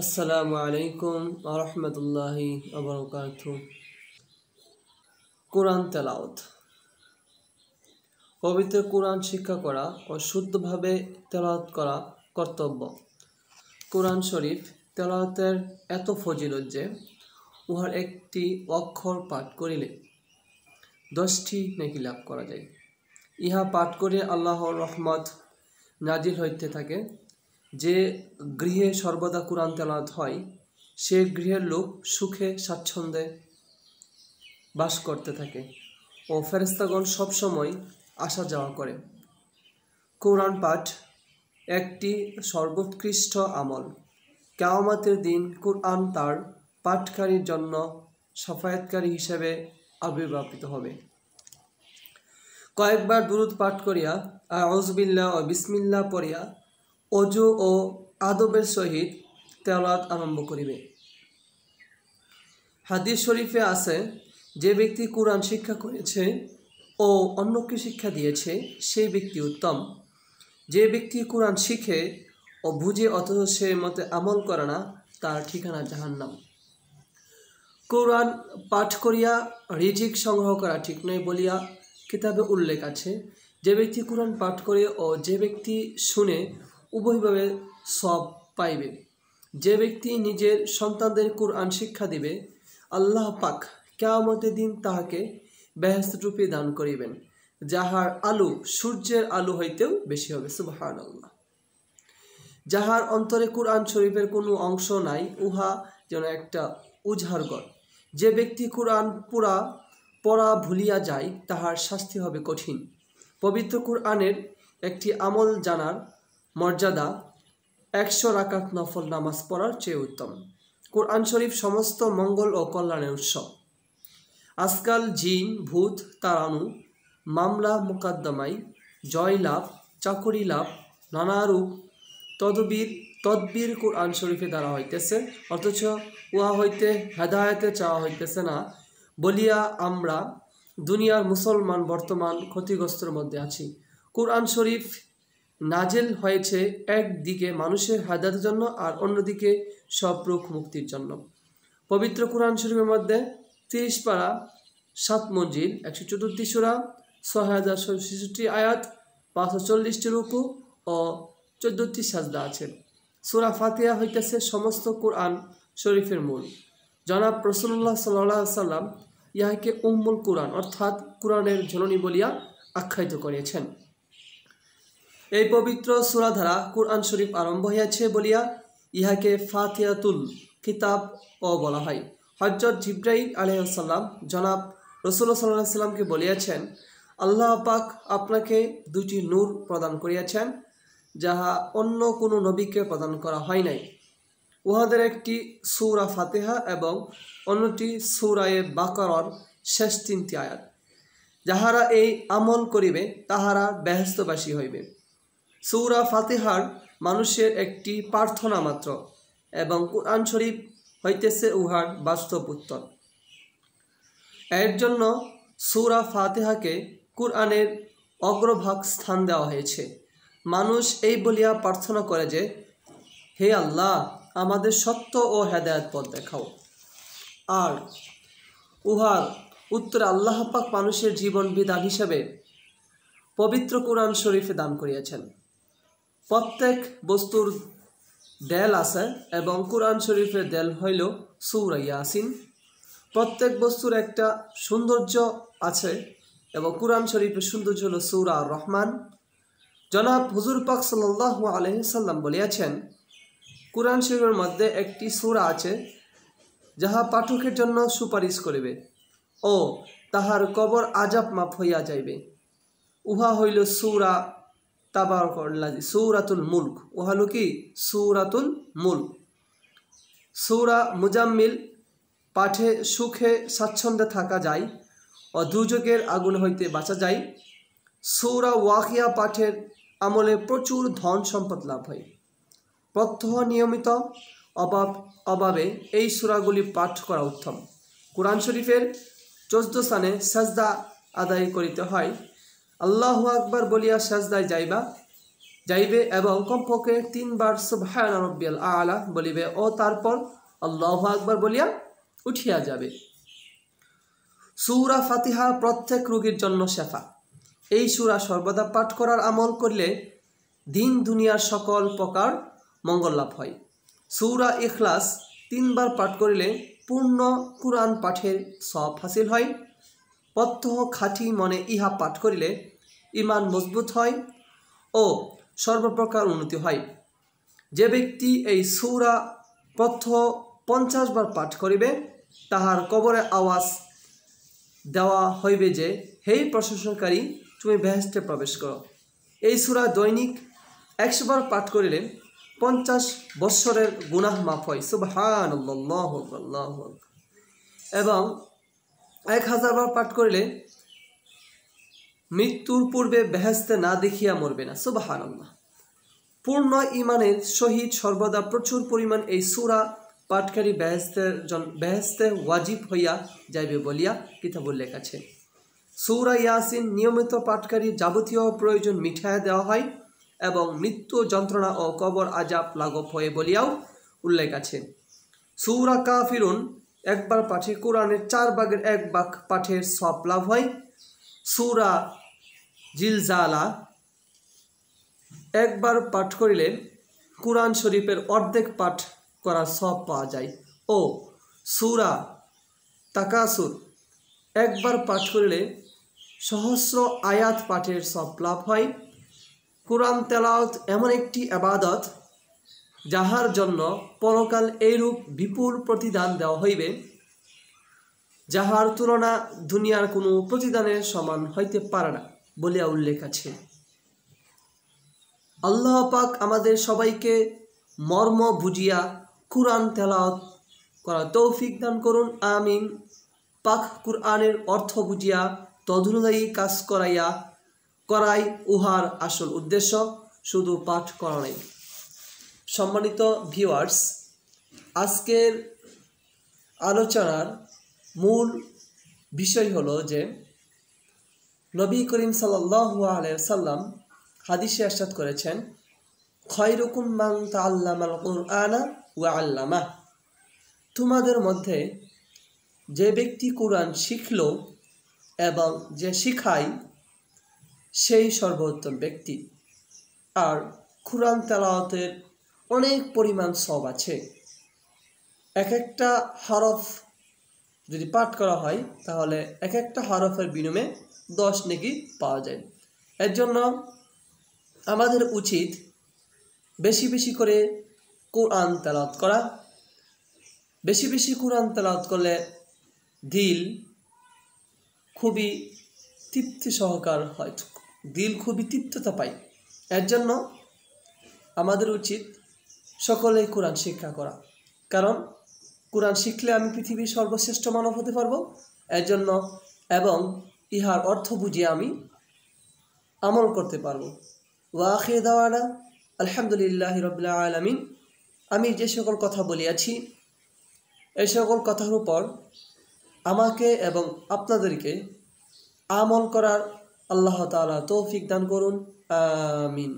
আসসালামু আলাইকুম ওয়া রাহমাতুল্লাহি ওয়া বারাকাতুহু। কোরআন তেলাওয়াত। পবিত্র কোরআন শিক্ষা করা ও শুদ্ধভাবে তেলাওয়াত করা কর্তব্য। কোরআন শরীফ তেলাওয়াতের এত ফজিলত যে উহার একটি অক্ষর পাঠ করিলে 10টি নেকি লাভ করা যায়। ইহা পাঠ করে আল্লাহর রহমত নাজিল হইতে থাকে। যে গৃহে সর্বদা কোরআন তেলাওয়াত হয় সে গৃহের লোক সুখে স্বাচ্ছন্দ্যে বাস করতে থাকে ও ফেরেশতাগণ সবসময় আসা যাওয়া করে। কোরআন পাঠ একটি সর্বোৎকৃষ্ট আমল। কিয়ামতের দিন কোরআন তার পাঠকারীর জন্য শাফায়াতকারী হিসেবে আবির্ভাবিত হবে। কয়েকবার দুরূদ পাঠ করিয়া আউযু বিল্লাহ ও বিসমিল্লাহ পড়িয়া অজু ও আদবের সহিত তেলাওয়াত আরম্ভ করিবে। হাদিস শরীফে আছে, যে ব্যক্তি কোরআন শিক্ষা করেছে ও অন্যকে শিক্ষা দিয়েছে সেই ব্যক্তি উত্তম। যে ব্যক্তি কোরআন শিখে ও বুঝে অথচ সে মতে আমল করে না, তার ঠিকানা জাহান্নাম। কোরআন পাঠ করিয়া রিজিক সংগ্রহ করা ঠিক নয় বলিয়া কিতাবে উল্লেখ আছে। যে ব্যক্তি কোরআন পাঠ করে ও যে ব্যক্তি শুনে উভয়ভাবে সওয়াব পাইবে। যে ব্যক্তি নিজের সন্তানদের কোরআন শিক্ষা দিবে, আল্লাহ পাক কিয়ামতের দিন তাহাকে বেহেশতরূপী দান করিবেন, যাহার আলো সূর্যের আলো হইতেও বেশি হবে। সুবহানাল্লাহ। যাহার অন্তরে কোরআন শরীফের কোনো অংশ নাই, উহা যেন একটা উজাড়ঘর। যে ব্যক্তি কোরআন পড়া ভুলিয়া যায়, তাহার শাস্তি হবে কঠিন। পবিত্র কোরআনের একটি আমল জানার মর্যাদা 100 রাকাত নফল নামাজ পড়ার চেয়ে উত্তম। কোরআন শরীফ সমস্ত মঙ্গল ও কল্যাণের উৎস। আজকাল জিন ভূত তাড়ানো, মামলা মোকদ্দমায় জয়লাভ, চাকরি লাভ, নানারূপ তদবির কোরআন শরীফে দ্বারা হইতেছে, অথচ উহা হইতে হেদায়েতে চাওয়া হইতেছে না বলিয়া আমরা দুনিয়ার মুসলমান বর্তমান ক্ষতিগ্রস্তের মধ্যে আছি। কোরআন শরীফ নাজিল হয়েছে একদিকে মানুষের হেদায়েতের জন্য আর অন্যদিকে সব রোগ মুক্তির জন্য। পবিত্র কোরআন শরীফের মধ্যে 30 পারা 7 মঞ্জিল, 134টি সূরা, 6066 আয়াত, 540টি রুকু ও 14টি সাজদা আছে। সূরা ফাতিহা হইতেছে সমস্ত কোরআন শরীফের মূল। জনাব রাসূলুল্লাহ সাল্লাল্লাহু আলাইহি সাল্লাম ইহাকে উম্মুল কোরআন অর্থাৎ কোরআনের জননী বলিয়া আখ্যায়িত করিয়াছেন। এই পবিত্র সূরা দ্বারা কোরআন শরীফ আরম্ভ হইয়াছে বলিয়া ইহাকে ফাতিহাতুল কিতাব ও বলা হয়। হযরত জিবরাইল আলাইহিস সালাম জনাব রাসূলুল্লাহ সাল্লাল্লাহু আলাইহি সাল্লামকে বলিয়াছেন, আল্লাহ পাক আপনাকে 2টি নূর প্রদান করিয়াছেন, যাহা অন্য কোনো নবীকে প্রদান করা হয় নাই। উহাদের একটি সূরা ফাতিহা এবং অন্যটি সূরায়ে বাকারার শেষ 3টি আয়াত। যাহারা এই আমল করিবে তাহারা বেহেশতবাসী হইবে। সূরা ফাতিহার মানুষের একটি প্রার্থনা মাত্র এবং কোরআন শরীফ হইতেছে উহার বাস্তব উত্তর। এর জন্য সূরা ফাতিহাকে কোরআনের অগ্রভাগ স্থান দেওয়া হয়েছে। মানুষ এই বলিয়া প্রার্থনা করে যে, হে আল্লাহ, আমাদের সত্য ও হেদায়েত পথ দেখাও। আর উহার উত্তরে আল্লাহ পাক মানুষের জীবন বিধান হিসেবে পবিত্র কোরআন শরীফে দান করিয়াছেন। প্রত্যেক বস্তুর দেল আছে এবং কোরআন শরীফের দেল হইল সূরা ইয়াসিন। প্রত্যেক বস্তুর একটা সৌন্দর্য আছে এবং কোরআন শরীফের সৌন্দর্য হল সূরা আর রহমান। জনাব হুজুর পাক সাল্লাল্লাহু আলাইহি সাল্লাম বলিয়াছেন, কোরআন শরীফের মধ্যে একটি সূরা আছে যাহা পাঠকের জন্য সুপারিশ করিবে ও তাহার কবর আযাব মাফ হইয়া যাইবে। উহা হইল সূরা তাবারাকাল্লাযী, সূরাতুল মুলক। উহা হলো কি? সূরাতুল মুলক। সূরা মুজাম্মিল পাঠে সুখে স্বাচ্ছন্দ্যে থাকা যায় ও দুর্যোগের আগুন হইতে বাঁচা যায়। সূরা ওয়াকিয়া পাঠের আমলে প্রচুর ধন সম্পদ লাভ হয়। প্রত্যহ নিয়মিত অভাবে এই সূরাগুলি পাঠ করা উত্তম। কোরআন শরীফের 14 স্থানে সাজদা আদায় করিতে হয়। আল্লাহু আকবার বলিয়া সাজদায় যাইবা, যাইবে এবং কমপক্ষে 3 বার সুবহান রাব্বিয়াল আলা বলিবে ও তারপর আল্লাহু আকবার বলিয়া উঠিয়া যাবে। সূরা ফাতিহা প্রত্যেক রোগীর জন্য শেফা। এই সূরা সর্বদা পাঠ করার আমল করলে দিন দুনিয়ার সকল প্রকার মঙ্গল লাভ হয়। সূরা ইখলাস 3 বার পাঠ করিলে পূর্ণ কুরআন পাঠের সওয়াব হাসিল হয়। প্রত্যহ খাঁটি মনে ইহা পাঠ করিলে ঈমান মজবুত হয় ও সর্বপ্রকার উন্নতি হয়। যে ব্যক্তি এই সূরা প্রত্যহ 50 বার পাঠ করিবে তাহার কবরে আওয়াজ দেওয়া হইবে যে, হে প্রশংসাকারী, তুমি বেহেশতে প্রবেশ করো। এই সূরা দৈনিক 100 বার পাঠ করিলে 50 বৎসরের গুনাহ মাফ হয়। সুবহানাল্লাহ আল্লাহু আকবার। এবং 1000 বার পাঠ করিলে মৃত্যুর পূর্বে বেহেশতে না দেখিয়া মরবে না। সুবহানাল্লাহ। পূর্ণ ঈমানের সহিত সর্বদা প্রচুর পরিমাণ এই সূরা পাঠকারী বেহেশতে ওয়াজিব হইয়া যাইবে বলিয়া কিতাবে উল্লেখ আছে। সূরা ইয়াসিন নিয়মিত পাঠকারী যাবতীয় প্রয়োজন মিটাইয়া দেওয়া হয় এবং মৃত্যু যন্ত্রণা ও কবর আযাব লাঘব হয় বলিয়াও উল্লেখ আছে। সূরা কাফিরুন একবার পাঠে কোরআনের 4 ভাগের 1 ভাগ পাঠের সওয়াব লাভ হয়। সূরা জিলজালা একবার পাঠ করিলে কুরআন শরীফের অর্ধেক পাঠ করার সওয়াব পাওয়া যায় ও সূরা তাকাসুর একবার পাঠ করিলে সহস্র আয়াত পাঠের সওয়াব লাভ হয়। কুরআন তেলাওয়াত এমন একটি ইবাদত যাহার জন্য পরকাল এইরূপ বিপুল প্রতিদান দেওয়া হইবে যাহার তুলনা দুনিয়ার কোনো প্রতিদানের সমান হইতে পারে না বলিয়া উল্লেখ আছে। আল্লাহ পাক আমাদের সবাইকে মর্ম বুঝিয়া কুরআন তেলাওয়াত করার তৌফিক দান করুন, আমিন। পাক কুরআনের অর্থ বুঝিয়া তদনুযায়ী কাজ করাই উহার আসল উদ্দেশ্য, শুধু পাঠ করা নাই। সম্মানিত ভিউয়ার্স, আজকের আলোচনার মূল বিষয় হলো যে নবী করিম সাল্লাল্লাহু আলাইহি ওয়াসাল্লাম হাদিসে ইরশাদ করেছেন, খায়রুকুম মান তাআল্লামাল কুরআনা ওয়া আল্লামা। তোমাদের মধ্যে যে ব্যক্তি কুরআন শিখল এবং যে শিখায় সেই সর্বোত্তম ব্যক্তি। আর কুরআন তেলাওয়াতের অনেক পরিমাণ সওয়াব আছে। এক একটা হরফ যদি পাঠ করা হয় তাহলে এক একটা হরফের বিনিময়ে 10 নেকি পাওয়া যায়। এর জন্য আমাদের উচিত বেশি বেশি করে কুরআন তেলাওয়াত করা। বেশি বেশি কুরআন তেলাওয়াত করলে দিল খুবই তৃপ্তি সহকার হয়, দিল খুবই তৃপ্ততা পায়। এর জন্য আমাদের উচিত সকলেই কুরআন শিক্ষা করা, কারণ কুরআন শিখলে আমি পৃথিবীর সর্বশ্রেষ্ঠ মানব হতে পারবো। এর জন্য এবং ইহার অর্থ বুঝিয়ে আমি আমল করতে পারবো। ওয়া আখিরু দাওয়ানা আলহামদুলিল্লাহি রাব্বিল আলামিন। আমি যে সকল কথা বলিয়াছি এই সকল কথার উপর আমাকে এবং আপনাদেরকে আমল করার আল্লাহ তাআলা তৌফিক দান করুন, আমিন।